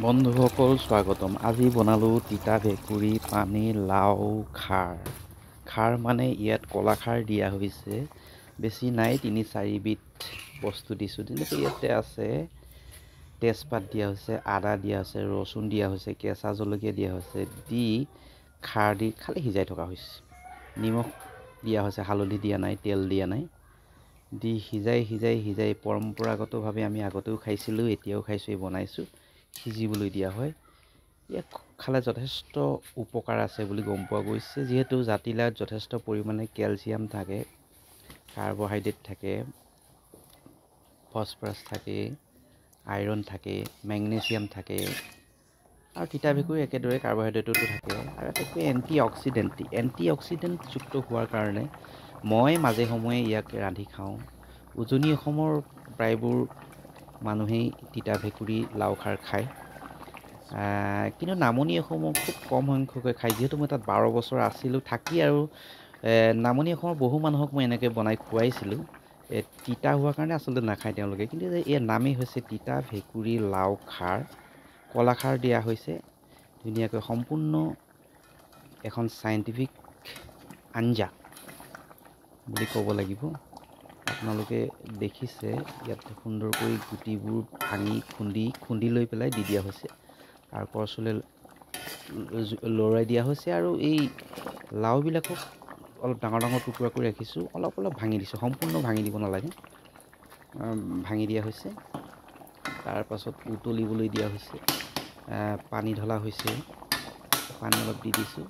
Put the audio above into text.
বন্ধুসকল স্বাগতম। আজি বনালোঁ তিতা ভেকুৰী পানী লাও খাৰ। খাৰ মানে ইয়াত কলা খাৰ দিয়া হৈছে, বেছি নাই, ৩-৪বিধ বস্তু দিছোঁ। যেনেকৈ ইয়াতে আছে তেজপাত দিয়া হৈছে, আদা দিয়া হৈছে, ৰচুন দিয়া হৈছে, কেঁচা জলকীয়া দিয়া হৈছে, দি খাৰ দি খালি সিজাই থকা হৈছে। নিমখ দিয়া হৈছে, হালধি দিয়া নাই, তেল দিয়া নাই, দি সিজাই পৰম্পৰাগতভাৱে আমি আগতেও খাইছিলোঁ, এতিয়াও খাইছোঁ, বনাইছোঁ, সিজিবলৈ দিয়া হয়। ইয়াক খালে যথেষ্ট উপকাৰ আছে বুলি গম পোৱা গৈছে, যিহেতু জাতিলাওত যথেষ্ট পৰিমাণে কেলছিয়াম থাকে, কাৰ্বহাইড্ৰেট থাকে, ফচফৰাছ থাকে, আইৰণ থাকে, মেগনেছিয়াম থাকে, আৰু তিতা ভেকুৰী একেদৰে কাৰ্বহাইড্ৰেটতো থাকে, আৰু আটাইতকৈ এণ্টি অক্সিডেণ্টযুক্ত হোৱাৰ কাৰণে মই মাজে সময়ে ইয়াক ৰান্ধি খাওঁ। উজনি অসমৰ প্ৰায়বোৰ মানুহেই তিতা ভেকুৰী লাও খাৰ খায়, কিন্তু নামনি অসমৰ খুব কম সংখ্যকে খায়। যিহেতু মই তাত 12 বছৰ আছিলোঁ থাকি, আৰু নামনি অসমৰ বহু মানুহক মই এনেকৈ বনাই খুৱাইছিলোঁ। তিতা হোৱাৰ কাৰণে আচলতে নাখায় তেওঁলোকে, কিন্তু ইয়াৰ নামেই হৈছে তিতা ভেকুৰী লাও খাৰ। কলাখাৰ দিয়া হৈছে ধুনীয়াকৈ, সম্পূৰ্ণ এখন চাইণ্টিফিক আঞ্জা বুলি ক'ব লাগিব। আপোনালোকে দেখিছে ইয়াত সুন্দৰকৈ গুটিবোৰ ভাঙি খুন্দি লৈ পেলাই দি দিয়া হৈছে, আৰু কৰচলিৰে লৰাই দিয়া হৈছে, আৰু এই লাওবিলাকক অলপ ডাঙৰ ডাঙৰ টুকুৰা কৰি ৰাখিছোঁ, অলপ ভাঙি দিছোঁ, সম্পূৰ্ণ ভাঙি দিব নালাগে, ভাঙি দিয়া হৈছে। তাৰপাছত উতলিবলৈ দিয়া হৈছে, পানী ঢলা হৈছে, পানী অলপ দি দিছোঁ,